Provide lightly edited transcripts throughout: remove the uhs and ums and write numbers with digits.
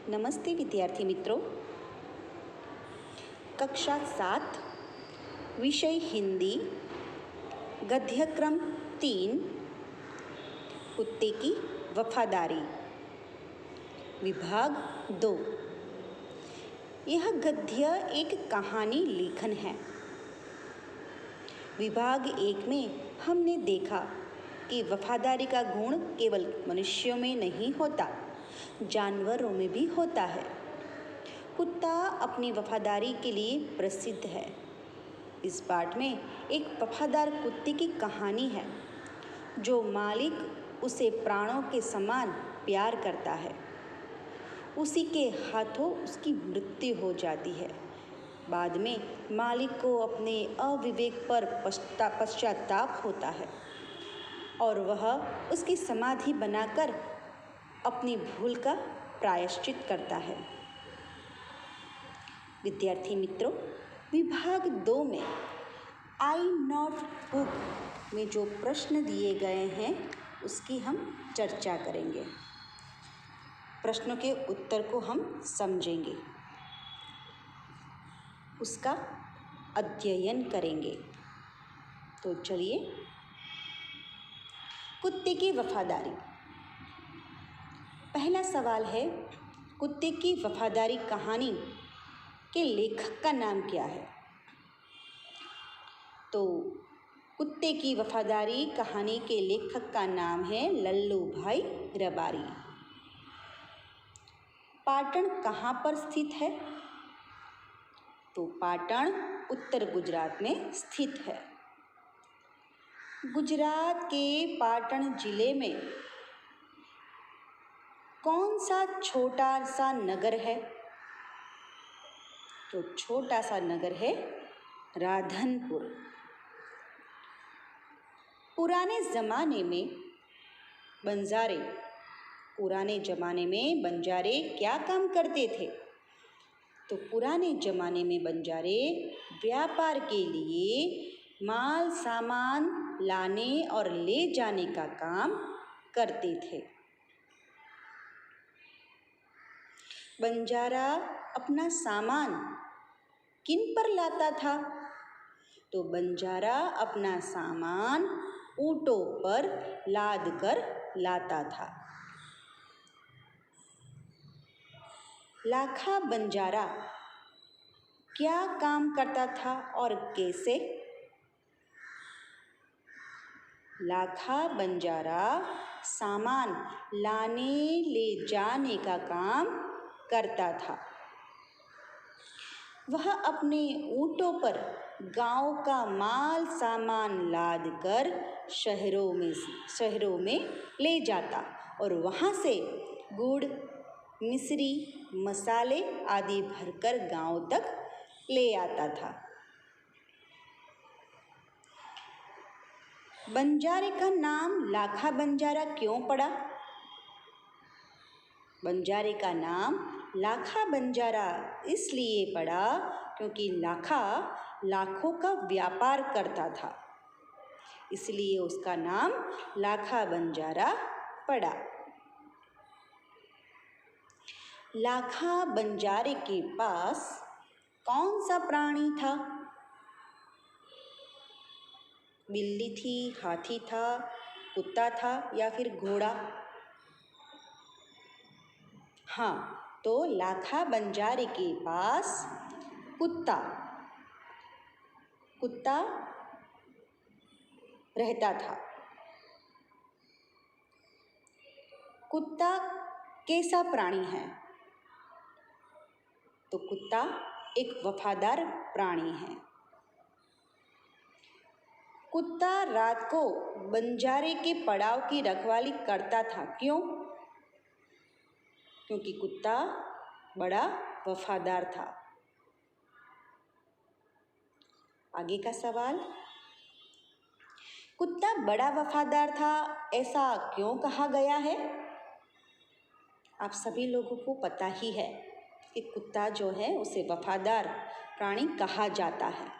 नमस्ते विद्यार्थी मित्रों। कक्षा 7 विषय हिंदी, गद्यक्रम 3 कुत्ते की वफादारी, विभाग 2। यह गद्य एक कहानी लेखन है। विभाग 1 में हमने देखा कि वफादारी का गुण केवल मनुष्यों में नहीं होता, जानवरों में भी होता है। कुत्ता अपनी वफादारी के लिए प्रसिद्ध है। इस पाठ में एक वफादार कुत्ते की कहानी है, जो मालिक उसे प्राणों के समान प्यार करता है। उसी के हाथों उसकी मृत्यु हो जाती है। बाद में मालिक को अपने अविवेक पर पश्चाताप होता है और वह उसकी समाधि बनाकर अपनी भूल का प्रायश्चित करता है। विद्यार्थी मित्रों, विभाग 2 में आई नॉट बुक में जो प्रश्न दिए गए हैं उसकी हम चर्चा करेंगे। प्रश्नों के उत्तर को हम समझेंगे, उसका अध्ययन करेंगे। तो चलिए, कुत्ते की वफादारी। पहला सवाल है, कुत्ते की वफादारी कहानी के लेखक का नाम क्या है? तो कुत्ते की वफादारी कहानी के लेखक का नाम है लल्लू भाई रबारी। पाटण कहाँ पर स्थित है? तो पाटण उत्तर गुजरात में स्थित है। गुजरात के पाटण जिले में कौन सा छोटा सा नगर है? तो छोटा सा नगर है राधनपुर। पुराने ज़माने में बंजारे क्या काम करते थे? तो पुराने ज़माने में बंजारे व्यापार के लिए माल सामान लाने और ले जाने का काम करते थे। बंजारा अपना सामान किन पर लाता था? तो बंजारा अपना सामान ऊँटों पर लाद कर लाता था। लाखा बंजारा क्या काम करता था और कैसे? लाखा बंजारा सामान लाने ले जाने का काम करता था। वह अपने ऊँटों पर गांव का माल सामान लाद कर शहरों में ले जाता और वहां से गुड़, मिश्री, मसाले आदि भरकर गांव तक ले आता था। बंजारे का नाम लाखा बंजारा क्यों पड़ा? बंजारे का नाम लाखा बंजारा इसलिए पड़ा क्योंकि लाखा लाखों का व्यापार करता था, इसलिए उसका नाम लाखा बंजारा पड़ा। लाखा बंजारे के पास कौन सा प्राणी था? बिल्ली थी, हाथी था, कुत्ता था या फिर घोड़ा? हाँ, तो लाखा बंजारे के पास कुत्ता रहता था। कुत्ता कैसा प्राणी है? तो कुत्ता एक वफादार प्राणी है। कुत्ता रात को बंजारे के पड़ाव की रखवाली करता था। क्यों? क्योंकि कुत्ता बड़ा वफादार था। आगे का सवाल, कुत्ता बड़ा वफादार था, ऐसा क्यों कहा गया है? आप सभी लोगों को पता ही है कि कुत्ता जो है उसे वफादार प्राणी कहा जाता है,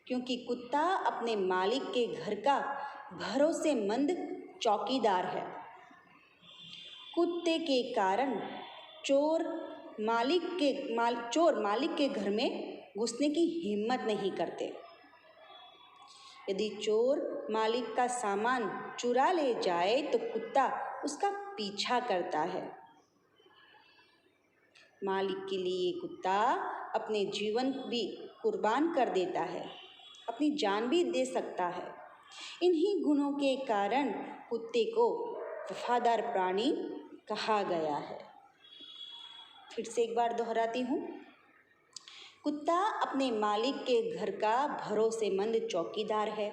क्योंकि कुत्ता अपने मालिक के घर का भरोसेमंद चौकीदार है। कुत्ते के कारण चोर मालिक के घर में घुसने की हिम्मत नहीं करते। यदि चोर मालिक का सामान चुरा ले जाए तो कुत्ता उसका पीछा करता है। मालिक के लिए कुत्ता अपने जीवन भी कुर्बान कर देता है, अपनी जान भी दे सकता है। इन्हीं गुणों के कारण कुत्ते को वफादार प्राणी कहा गया है। फिर से एक बार दोहराती हूँ। कुत्ता अपने मालिक के घर का भरोसेमंद चौकीदार है।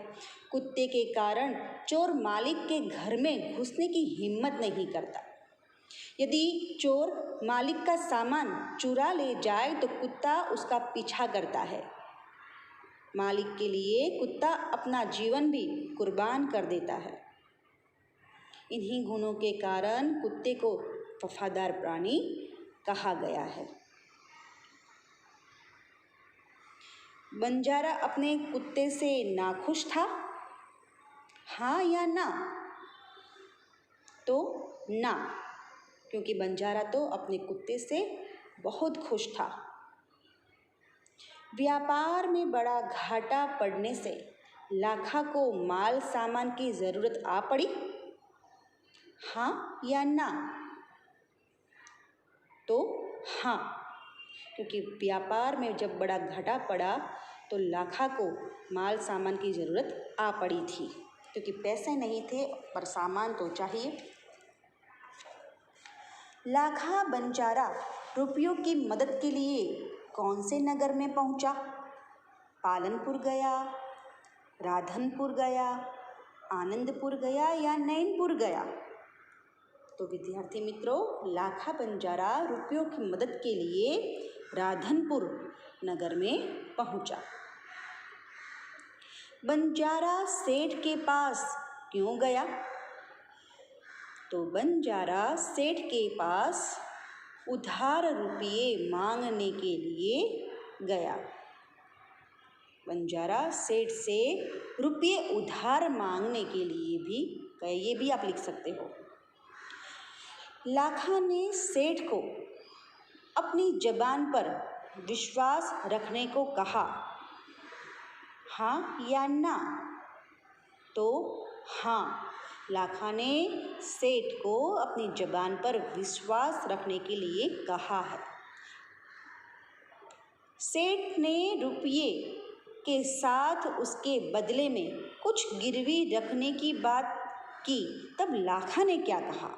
कुत्ते के कारण चोर मालिक के घर में घुसने की हिम्मत नहीं करता। यदि चोर मालिक का सामान चुरा ले जाए तो कुत्ता उसका पीछा करता है। मालिक के लिए कुत्ता अपना जीवन भी कुर्बान कर देता है। इन्हीं गुणों के कारण कुत्ते को वफादार प्राणी कहा गया है। बंजारा अपने कुत्ते से नाखुश था? हाँ या ना? तो ना, क्योंकि बंजारा तो अपने कुत्ते से बहुत खुश था। व्यापार में बड़ा घाटा पड़ने से लाखा को माल सामान की ज़रूरत आ पड़ी? हाँ या ना? तो हाँ, क्योंकि व्यापार में जब बड़ा घाटा पड़ा तो लाखा को माल सामान की ज़रूरत आ पड़ी थी, क्योंकि पैसे नहीं थे पर सामान तो चाहिए। लाखा बंजारा रुपयों की मदद के लिए कौन से नगर में पहुंचा? पालनपुर गया, राधनपुर गया, आनंदपुर गया या नैनपुर गया? तो विद्यार्थी मित्रों, लाखा बंजारा रुपयों की मदद के लिए राधनपुर नगर में पहुंचा। बंजारा सेठ के पास क्यों गया? तो बंजारा सेठ के पास उधार रुपये मांगने के लिए गया। बंजारा सेठ से रुपये उधार मांगने के लिए भी गए, ये भी आप लिख सकते हो। लाखा ने सेठ को अपनी जबान पर विश्वास रखने को कहा। हाँ या ना? तो हाँ, लाखा ने सेठ को अपनी जबान पर विश्वास रखने के लिए कहा है। सेठ ने रुपये के साथ उसके बदले में कुछ गिरवी रखने की बात की, तब लाखा ने क्या कहा?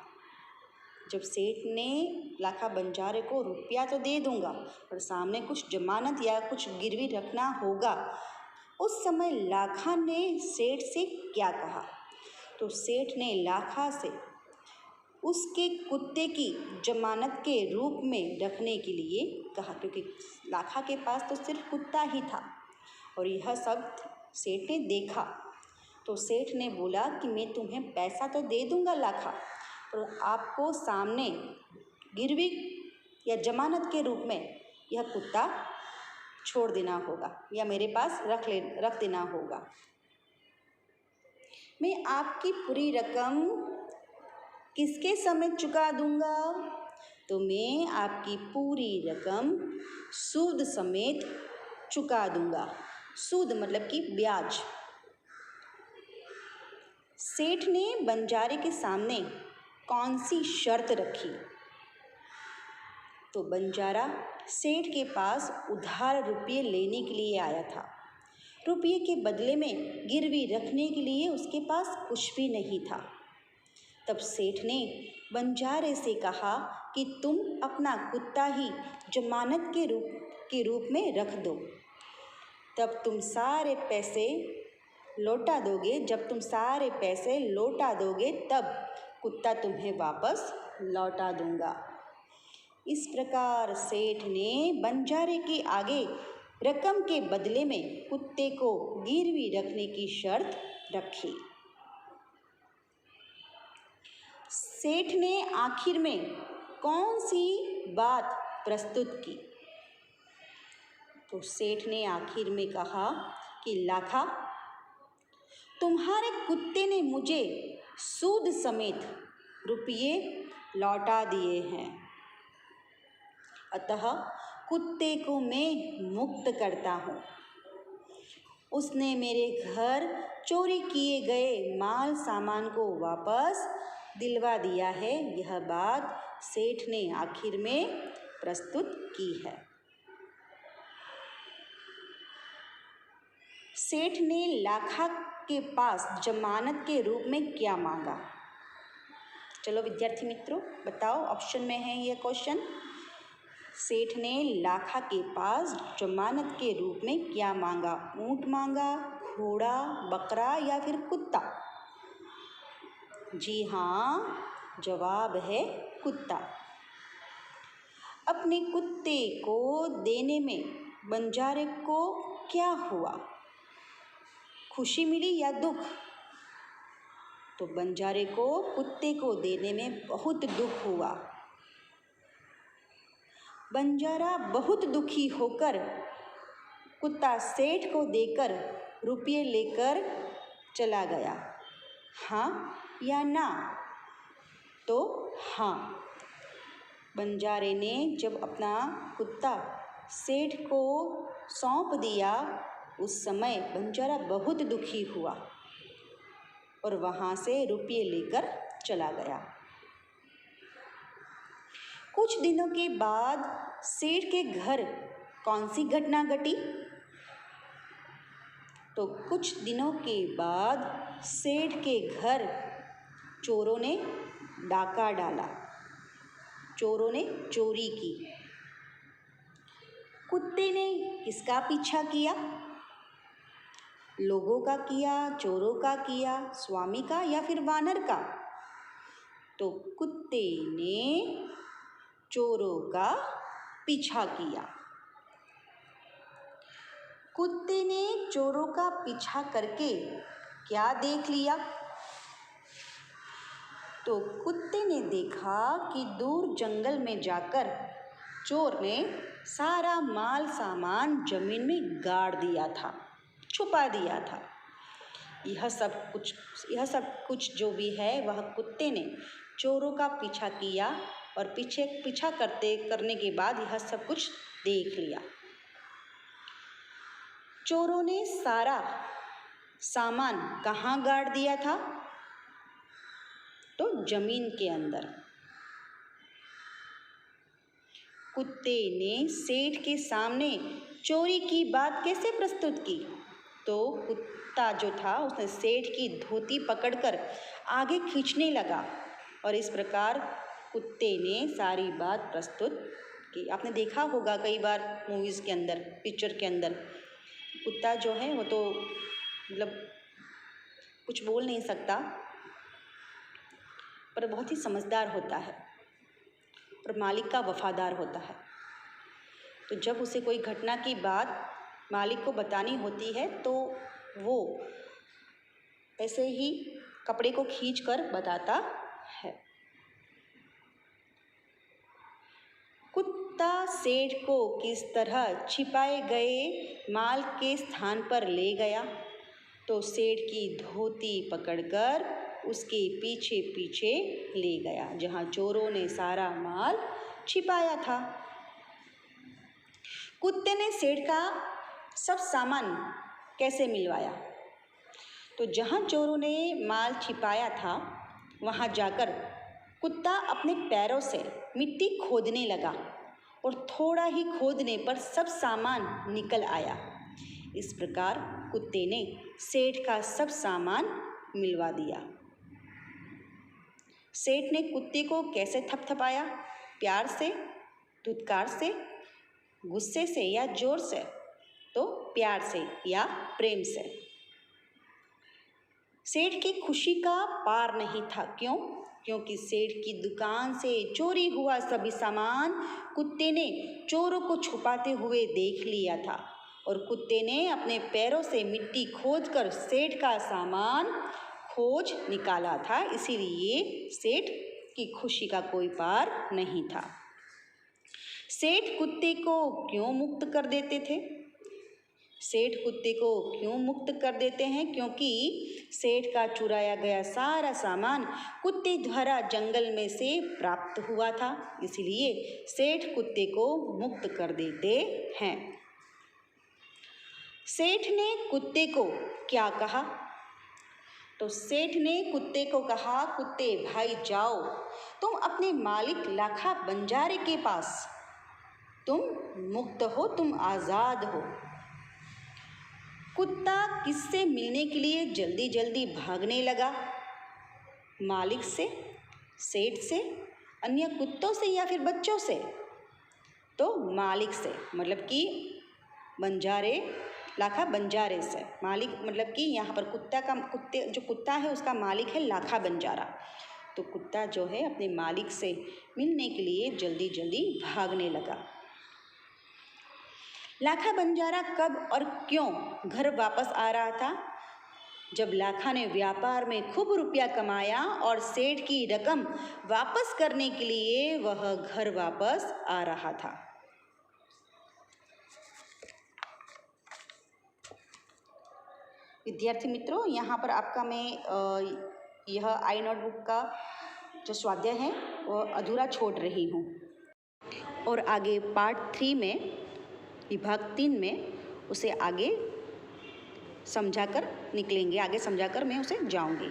जब सेठ ने लाखा बंजारे को रुपया तो दे दूंगा पर सामने कुछ जमानत या कुछ गिरवी रखना होगा, उस समय लाखा ने सेठ से क्या कहा? तो सेठ ने लाखा से उसके कुत्ते की जमानत के रूप में रखने के लिए कहा, क्योंकि लाखा के पास तो सिर्फ कुत्ता ही था और यह सब सेठ ने देखा। तो सेठ ने बोला कि मैं तुम्हें पैसा तो दे दूंगा लाखा, पर आपको सामने गिरवी या जमानत के रूप में यह कुत्ता छोड़ देना होगा या मेरे पास रख देना होगा। मैं आपकी पूरी रकम किसके समेत चुका दूंगा? तो मैं आपकी पूरी रकम सूद समेत चुका दूंगा। सूद मतलब कि ब्याज। सेठ ने बंजारे के सामने कौन सी शर्त रखी? तो बंजारा सेठ के पास उधार रुपये लेने के लिए आया था। रुपये के बदले में गिरवी रखने के लिए उसके पास कुछ भी नहीं था। तब सेठ ने बंजारे से कहा कि तुम अपना कुत्ता ही जमानत के रूप में रख दो। तब तुम सारे पैसे लौटा दोगे, जब तुम सारे पैसे लौटा दोगे तब कुत्ता तुम्हें वापस लौटा दूंगा। इस प्रकार सेठ ने बंजारे के आगे रकम के बदले में कुत्ते को गिरवी रखने की शर्त रखी। सेठ ने आखिर में कौन सी बात प्रस्तुत की? तो सेठ ने आखिर में कहा कि लाखा, तुम्हारे कुत्ते ने मुझे सूद समेत रुपये लौटा दिए हैं। अतः कुत्ते को मैं मुक्त करता हूँ। उसने मेरे घर चोरी किए गए माल सामान को वापस दिलवा दिया है। यह बात सेठ ने आखिर में प्रस्तुत की है। सेठ ने लाखा के पास जमानत के रूप में क्या मांगा? चलो विद्यार्थी मित्रों बताओ, ऑप्शन में है यह क्वेश्चन। सेठ ने लाखा के पास जमानत के रूप में क्या मांगा? ऊंट मांगा, घोड़ा, बकरा या फिर कुत्ता? जी हाँ, जवाब है कुत्ता। अपने कुत्ते को देने में बंजारे को क्या हुआ? खुशी मिली या दुख? तो बंजारे को कुत्ते को देने में बहुत दुख हुआ। बंजारा बहुत दुखी होकर कुत्ता सेठ को देकर रुपये लेकर चला गया। हाँ या ना? तो हाँ। बंजारे ने जब अपना कुत्ता सेठ को सौंप दिया, उस समय बंजारा बहुत दुखी हुआ और वहाँ से रुपये लेकर चला गया। कुछ दिनों के बाद सेठ के घर कौन सी घटना घटी? तो कुछ दिनों के बाद सेठ के घर चोरों ने डाका डाला, चोरों ने चोरी की। कुत्ते ने किसका पीछा किया? लोगों का किया, चोरों का किया, स्वामी का या फिर वानर का? तो कुत्ते ने चोरों का पीछा किया। कुत्ते ने चोरों का पीछा करके क्या देख लिया? तो कुत्ते ने देखा कि दूर जंगल में जाकर चोर ने सारा माल सामान जमीन में गाड़ दिया था, छुपा दिया था। यह सब कुछ जो भी है वह कुत्ते ने चोरों का पीछा किया और पीछा करने के बाद यह सब कुछ देख लिया। चोरों ने सारा सामान कहाँ गाड़ दिया था? तो जमीन के अंदर। कुत्ते ने सेठ के सामने चोरी की बात कैसे प्रस्तुत की? तो कुत्ता जो था उसने सेठ की धोती पकड़कर आगे खींचने लगा और इस प्रकार कुत्ते ने सारी बात प्रस्तुत की। आपने देखा होगा कई बार मूवीज़ के अंदर, पिक्चर के अंदर, कुत्ता जो है वो तो मतलब कुछ बोल नहीं सकता पर बहुत ही समझदार होता है और मालिक का वफादार होता है। तो जब उसे कोई घटना की बात मालिक को बतानी होती है तो वो ऐसे ही कपड़े को खींचकर बताता है। कुत्ता सेठ को किस तरह छिपाए गए माल के स्थान पर ले गया? तो सेठ की धोती पकड़कर उसके पीछे पीछे ले गया जहाँ चोरों ने सारा माल छिपाया था। कुत्ते ने सेठ का सब सामान कैसे मिलवाया? तो जहाँ चोरों ने माल छिपाया था वहाँ जाकर कुत्ता अपने पैरों से मिट्टी खोदने लगा और थोड़ा ही खोदने पर सब सामान निकल आया। इस प्रकार कुत्ते ने सेठ का सब सामान मिलवा दिया। सेठ ने कुत्ते को कैसे थपथपाया? प्यार से, धुतकार से, गुस्से से या जोर से? तो प्यार से या प्रेम से। सेठ की खुशी का पार नहीं था। क्यों? क्योंकि सेठ की दुकान से चोरी हुआ सभी सामान कुत्ते ने चोरों को छुपाते हुए देख लिया था और कुत्ते ने अपने पैरों से मिट्टी खोदकर सेठ का सामान खोज निकाला था। इसीलिए सेठ की खुशी का कोई पार नहीं था। सेठ कुत्ते को क्यों मुक्त कर देते थे? सेठ कुत्ते को क्यों मुक्त कर देते हैं? क्योंकि सेठ का चुराया गया सारा सामान कुत्ते द्वारा जंगल में से प्राप्त हुआ था, इसलिए सेठ कुत्ते को मुक्त कर देते हैं। सेठ ने कुत्ते को क्या कहा? तो सेठ ने कुत्ते को कहा, कुत्ते भाई जाओ, तुम अपने मालिक लाखा बंजारे के पास, तुम मुक्त हो, तुम आज़ाद हो। कुत्ता किससे मिलने के लिए जल्दी जल्दी भागने लगा? मालिक से, सेठ से, अन्य कुत्तों से या फिर बच्चों से? तो मालिक से, मतलब कि बंजारे, लाखा बंजारे से। मालिक मतलब कि यहाँ पर कुत्ता है उसका मालिक है लाखा बंजारा। तो कुत्ता जो है अपने मालिक से मिलने के लिए जल्दी जल्दी भागने लगा। लाखा बंजारा कब और क्यों घर वापस आ रहा था? जब लाखा ने व्यापार में खूब रुपया कमाया और सेठ की रकम वापस करने के लिए वह घर वापस आ रहा था। विद्यार्थी मित्रों, यहाँ पर आपका मैं यह आई नोटबुक का जो स्वाध्याय है वो अधूरा छोड़ रही हूँ और आगे पार्ट 3 में, विभाग 3 में उसे आगे समझाकर निकलेंगे, आगे समझाकर मैं उसे जाऊँगी।